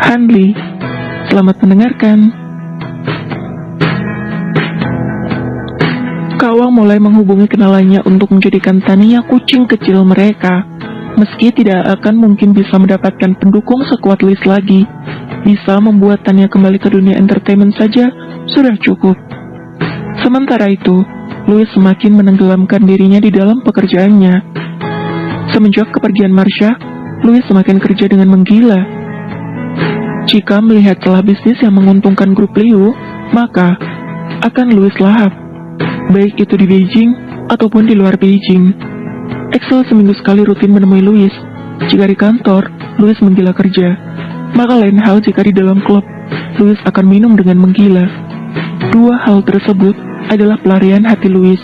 Hanli, selamat mendengarkan. Kawang mulai menghubungi kenalannya untuk menjadikan Tania kucing kecil mereka. Meski tidak akan mungkin bisa mendapatkan pendukung sekuat Louis lagi, bisa membuat Tania kembali ke dunia entertainment saja sudah cukup. Sementara itu, Louis semakin menenggelamkan dirinya di dalam pekerjaannya. Semenjak kepergian Marsha, Louis semakin kerja dengan menggila. Jika melihat celah bisnis yang menguntungkan grup Liu, maka akan Louis lahap, baik itu di Beijing ataupun di luar Beijing. Axel seminggu sekali rutin menemui Louis. Jika di kantor, Louis menggila kerja. Maka lain hal jika di dalam klub, Louis akan minum dengan menggila. Dua hal tersebut adalah pelarian hati Louis,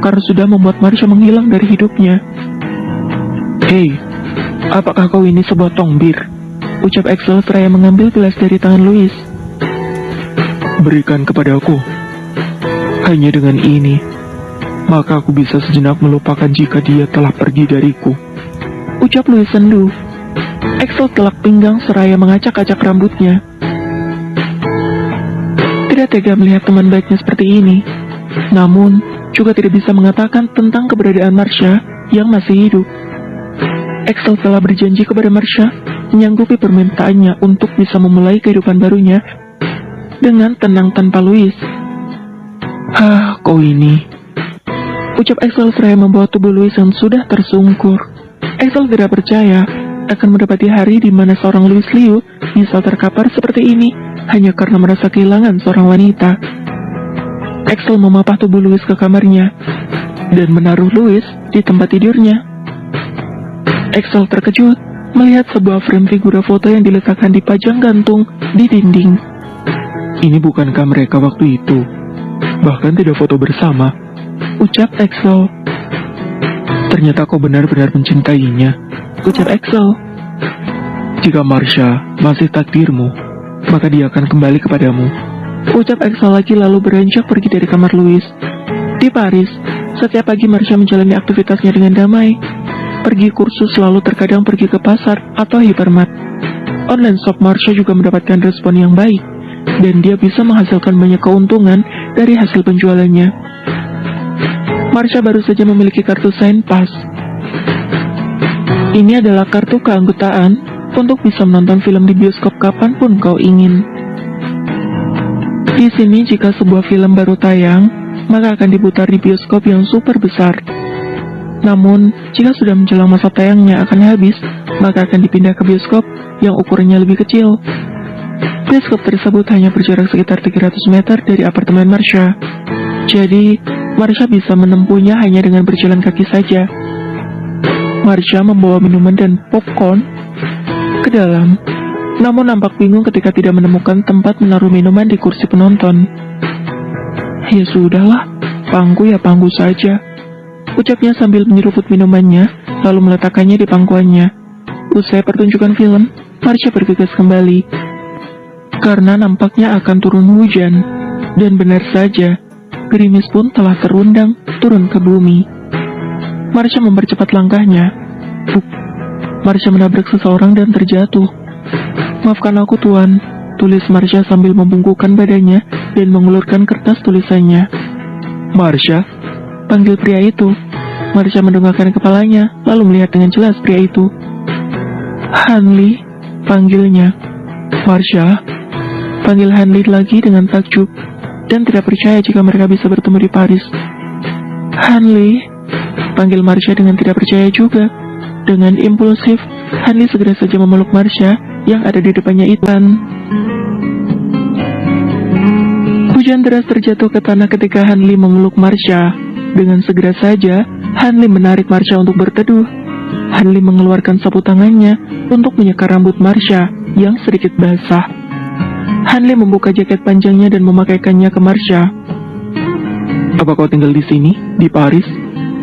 karena sudah membuat Marsha menghilang dari hidupnya. "Hei, apakah kau ini sebuah tong bir?" ucap Axel seraya mengambil gelas dari tangan Louis. "Berikan kepadaku. Hanya dengan ini, maka aku bisa sejenak melupakan jika dia telah pergi dariku," ucap Louis sendu. Axel telak pinggang seraya mengacak-acak rambutnya. Tidak tega melihat teman baiknya seperti ini, namun juga tidak bisa mengatakan tentang keberadaan Marsha yang masih hidup. Axel telah berjanji kepada Marsha menyanggupi permintaannya untuk bisa memulai kehidupan barunya dengan tenang tanpa Louis. Kau ini," ucap Axel seraya membawa tubuh Louis yang sudah tersungkur. Axel tidak percaya akan mendapati hari di mana seorang Louis Liu bisa terkapar seperti ini hanya karena merasa kehilangan seorang wanita. Axel memapah tubuh Louis ke kamarnya dan menaruh Louis di tempat tidurnya. Axel terkejut melihat sebuah frame figura foto yang diletakkan di pajang gantung di dinding. "Ini bukankah mereka waktu itu? Bahkan tidak foto bersama," ucap Axel. "Ternyata kau benar-benar mencintainya," ucap Axel. "Jika Marsha masih takdirmu, maka dia akan kembali kepadamu," ucap Axel lagi lalu beranjak pergi dari kamar Louis. Di Paris, setiap pagi Marsha menjalani aktivitasnya dengan damai. Pergi kursus lalu terkadang pergi ke pasar atau hypermart. Online shop Marsha juga mendapatkan respon yang baik, dan dia bisa menghasilkan banyak keuntungan dari hasil penjualannya. Marsha baru saja memiliki kartu Sign Pass. Ini adalah kartu keanggotaan untuk bisa menonton film di bioskop kapanpun kau ingin. Di sini jika sebuah film baru tayang, maka akan diputar di bioskop yang super besar. Namun, jika sudah menjelang masa tayangnya akan habis, maka akan dipindah ke bioskop yang ukurannya lebih kecil. Bioskop tersebut hanya berjarak sekitar 300 meter dari apartemen Marsha. Jadi, Marsha bisa menempuhnya hanya dengan berjalan kaki saja. Marsha membawa minuman dan popcorn ke dalam, namun nampak bingung ketika tidak menemukan tempat menaruh minuman di kursi penonton. "Ya sudahlah, pangku ya pangku saja," ucapnya sambil menyeruput minumannya, lalu meletakkannya di pangkuannya. Usai pertunjukan film, Marsha bergegas kembali, karena nampaknya akan turun hujan. Dan benar saja, gerimis pun telah terundang turun ke bumi. Marsha mempercepat langkahnya. Marsha menabrak seseorang dan terjatuh. "Maafkan aku tuan," tulis Marsha sambil membungkukkan badannya dan mengulurkan kertas tulisannya. "Marsha?" panggil pria itu. Marsha mendongakkan kepalanya, lalu melihat dengan jelas pria itu. "Hanli," panggilnya. "Marsha?" panggil Hanli lagi dengan takjub, dan tidak percaya jika mereka bisa bertemu di Paris. "Hanli," panggil Marsha dengan tidak percaya juga. Dengan impulsif, Hanli segera saja memeluk Marsha yang ada di depannya itu. Hujan deras terjatuh ke tanah ketika Hanli memeluk Marsha. Dengan segera saja, Hanli menarik Marsha untuk berteduh. Hanli mengeluarkan sapu tangannya untuk menyekar rambut Marsha yang sedikit basah. Hanli membuka jaket panjangnya dan memakaikannya ke Marsha. "Apa kau tinggal di sini, di Paris?"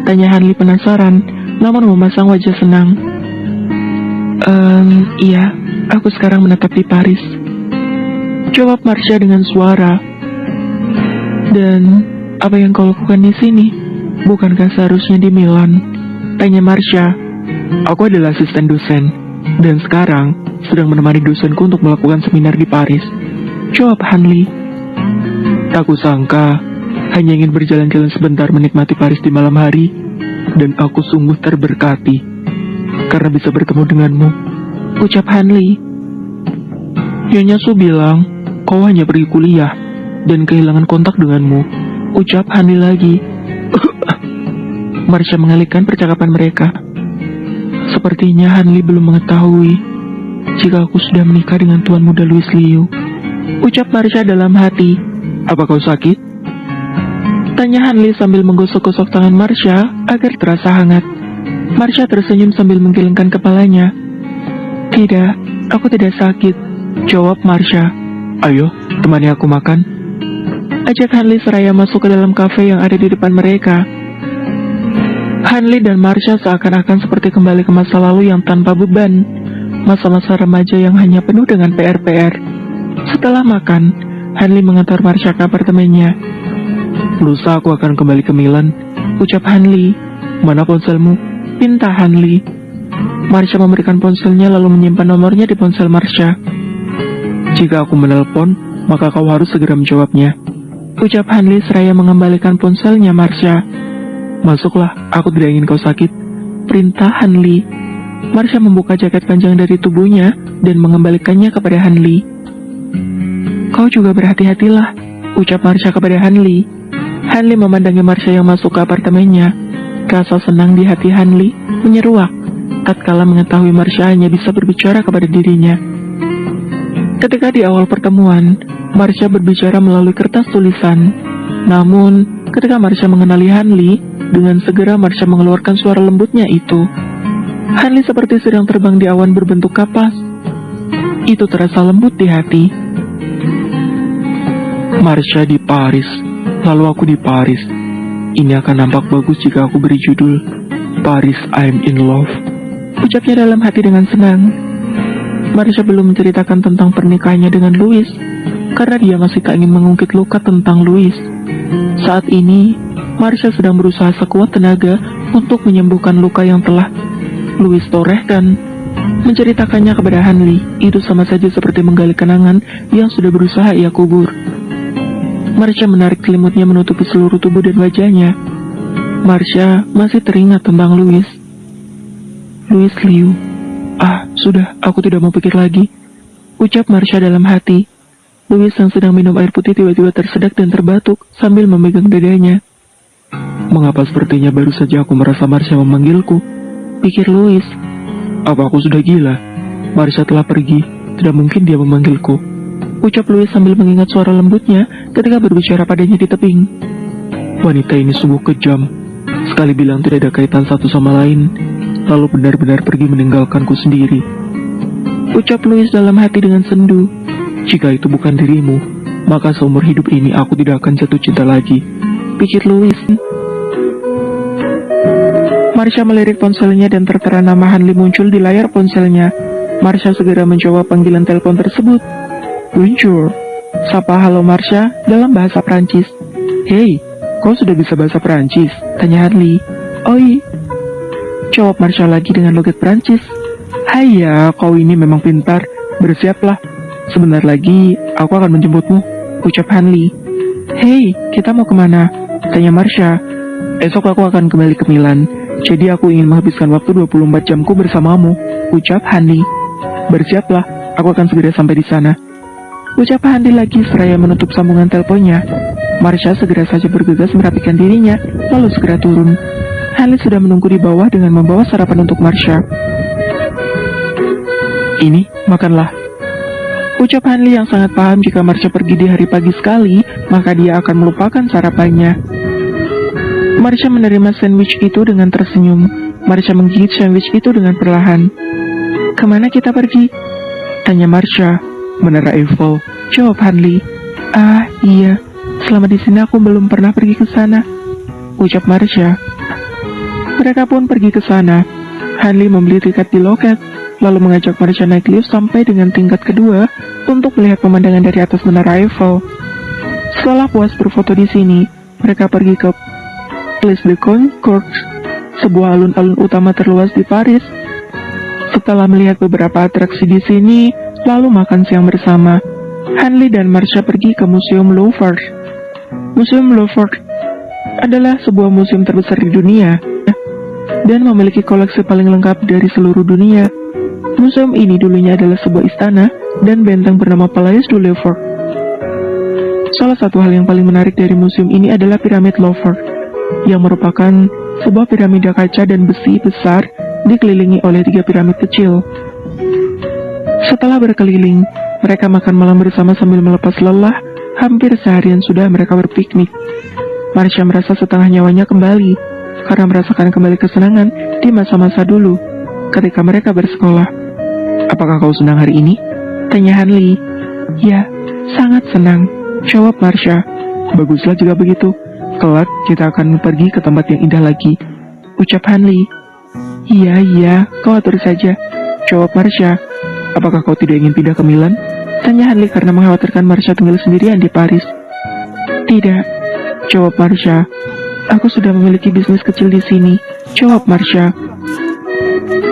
tanya Hanli penasaran, namun memasang wajah senang. Iya, aku sekarang menetap di Paris," jawab Marsha dengan suara. "Dan apa yang kau lakukan di sini? Bukankah seharusnya di Milan?" tanya Marsha. "Aku adalah asisten dosen, dan sekarang sedang menemani dosenku untuk melakukan seminar di Paris. Jawab Hanli. Tak kusangka, hanya ingin berjalan-jalan sebentar menikmati Paris di malam hari, dan aku sungguh terberkati karena bisa bertemu denganmu. Ucap Hanli. Nyonya Su bilang, kau hanya pergi kuliah dan kehilangan kontak denganmu. Ucap Hanli lagi. Marsha mengalihkan percakapan mereka. Sepertinya Hanli belum mengetahui jika aku sudah menikah dengan Tuan Muda Louis Liu. Ucap Marsha dalam hati. Apa kau sakit? Tanya Hanli sambil menggosok-gosok tangan Marsha agar terasa hangat. Marsha tersenyum sambil menggelengkan kepalanya. Tidak, aku tidak sakit. Jawab Marsha. Ayo, temani aku makan. Ajak Hanli seraya masuk ke dalam kafe yang ada di depan mereka. Hanli dan Marsha seakan-akan seperti kembali ke masa lalu yang tanpa beban, masa-masa remaja yang hanya penuh dengan PR-PR. Setelah makan, Hanli mengantar Marsha ke apartemennya. Lusa aku akan kembali ke Milan, ucap Hanli. Mana ponselmu? Pinta Hanli. Marsha memberikan ponselnya lalu menyimpan nomornya di ponsel Marsha. Jika aku menelpon, maka kau harus segera menjawabnya, ucap Hanli seraya mengembalikan ponselnya Marsha. Masuklah, aku tidak ingin kau sakit, perintah Hanli. Marsha membuka jaket panjang dari tubuhnya dan mengembalikannya kepada Hanli. Kau juga berhati-hatilah, ucap Marsha kepada Hanli. Hanli memandangi Marsha yang masuk ke apartemennya. Rasa senang di hati Hanli menyeruak tatkala mengetahui Marsha hanya bisa berbicara kepada dirinya. Ketika di awal pertemuan, Marsha berbicara melalui kertas tulisan. Namun, ketika Marsha mengenali Hanli, dengan segera Marsha mengeluarkan suara lembutnya itu. Hanli seperti sedang terbang di awan berbentuk kapas. Itu terasa lembut di hati. Marsha di Paris, lalu aku di Paris. Ini akan nampak bagus jika aku beri judul Paris I'm in Love, ucapnya dalam hati dengan senang. Marsha belum menceritakan tentang pernikahannya dengan Louis, karena dia masih tak ingin mengungkit luka tentang Louis. Saat ini, Marsha sedang berusaha sekuat tenaga untuk menyembuhkan luka yang telah Louis torehkan. Menceritakannya kepada Hanli, itu sama saja seperti menggali kenangan yang sudah berusaha ia kubur. Marsha menarik selimutnya menutupi seluruh tubuh dan wajahnya. Marsha masih teringat tentang Louis. Louis Liu. Sudah, aku tidak mau pikir lagi, ucap Marsha dalam hati. Louis yang sedang minum air putih tiba-tiba tersedak dan terbatuk sambil memegang dadanya. Mengapa sepertinya baru saja aku merasa Marsha memanggilku? Pikir Louis. Apa aku sudah gila? Marsha telah pergi, tidak mungkin dia memanggilku, ucap Louis sambil mengingat suara lembutnya ketika berbicara padanya di tebing. Wanita ini sungguh kejam, sekali bilang tidak ada kaitan satu sama lain, lalu benar-benar pergi meninggalkanku sendiri, ucap Louis dalam hati dengan sendu. Jika itu bukan dirimu, maka seumur hidup ini aku tidak akan jatuh cinta lagi, pikir Louis. Marsha melirik ponselnya dan tertera nama Hanli muncul di layar ponselnya. Marsha segera menjawab panggilan telepon tersebut. Bonjour, sapa halo Marsha dalam bahasa Prancis. Hei, kau sudah bisa bahasa Prancis? Tanya Hanli. Oi, jawab Marsha lagi dengan logat Prancis. Haiya, kau ini memang pintar, bersiaplah. Sebentar lagi, aku akan menjemputmu, ucap Hanli. Hei, kita mau kemana? Tanya Marsha. Esok aku akan kembali ke Milan, jadi aku ingin menghabiskan waktu 24 jamku bersamamu, ucap Hanli. Bersiaplah, aku akan segera sampai di sana, ucap Hanli lagi seraya menutup sambungan teleponnya. Marsha segera saja bergegas merapikan dirinya, lalu segera turun. Hanli sudah menunggu di bawah dengan membawa sarapan untuk Marsha. Ini, makanlah, ucap Hanli yang sangat paham jika Marsha pergi di hari pagi sekali, maka dia akan melupakan sarapannya. Marsha menerima sandwich itu dengan tersenyum. Marsha menggigit sandwich itu dengan perlahan. Kemana kita pergi? Tanya Marsha. Menara Eiffel, jawab Hanli. Iya, selama di sini aku belum pernah pergi ke sana, ucap Marsha. Mereka pun pergi ke sana. Hanli membeli tiket di loket, lalu mengajak Marsha naik lift sampai dengan tingkat kedua untuk melihat pemandangan dari atas Menara Eiffel. Setelah puas berfoto di sini, mereka pergi ke Place de Concorde, sebuah alun-alun utama terluas di Paris. Setelah melihat beberapa atraksi di sini, lalu makan siang bersama, Hanley dan Marcia pergi ke Museum Louvre. Museum Louvre adalah sebuah museum terbesar di dunia dan memiliki koleksi paling lengkap dari seluruh dunia. Museum ini dulunya adalah sebuah istana dan benteng bernama Palais du Louvre. Salah satu hal yang paling menarik dari museum ini adalah piramid Louvre, yang merupakan sebuah piramida kaca dan besi besar dikelilingi oleh 3 piramid kecil. Setelah berkeliling, mereka makan malam bersama sambil melepas lelah. Hampir seharian sudah mereka berpiknik. Marcia merasa setengah nyawanya kembali, karena merasakan kembali kesenangan di masa-masa dulu, ketika mereka bersekolah. "Apakah kau senang hari ini?" tanya Hanley. "Ya, sangat senang," jawab Marcia. "Baguslah jika begitu. Kelak kita akan pergi ke tempat yang indah lagi," ucap Hanley. Iya, kau atur saja," jawab Marcia. "Apakah kau tidak ingin pindah ke Milan?" tanya Hanley karena mengkhawatirkan Marcia tinggal sendirian di Paris. "Tidak," jawab Marcia. "Aku sudah memiliki bisnis kecil di sini," jawab Marcia.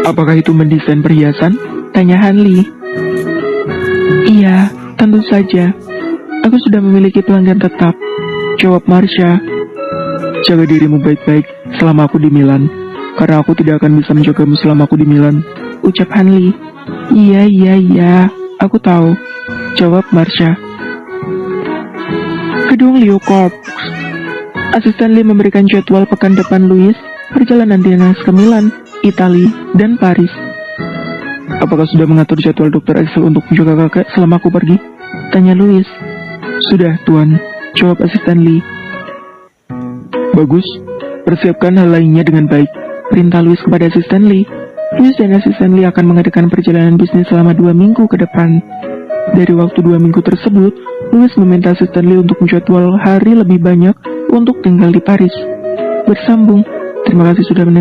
"Apakah itu mendesain perhiasan?" tanya Hanley. "Iya, tentu saja. Aku sudah memiliki pelanggan tetap," jawab Marcia. "Jaga dirimu baik-baik selama aku di Milan, karena aku tidak akan bisa menjagamu selama aku di Milan," ucap Hanley. Iya, aku tahu," jawab Marcia. Gedung Leo Corps. Asisten Lee memberikan jadwal pekan depan Louis perjalanan dinas ke Milan, Italia, dan Paris. "Apakah sudah mengatur jadwal Dr. Axel untuk menjaga kakek selama aku pergi?" tanya Louis. "Sudah, Tuan," jawab asisten Lee. "Bagus, persiapkan hal lainnya dengan baik," perintah Louis kepada asisten Lee. Louis dan asisten Lee akan mengadakan perjalanan bisnis selama 2 minggu ke depan. Dari waktu 2 minggu tersebut, Louis meminta asisten Lee untuk menjadwal hari lebih banyak untuk tinggal di Paris. Bersambung. Terima kasih sudah mendengarkan.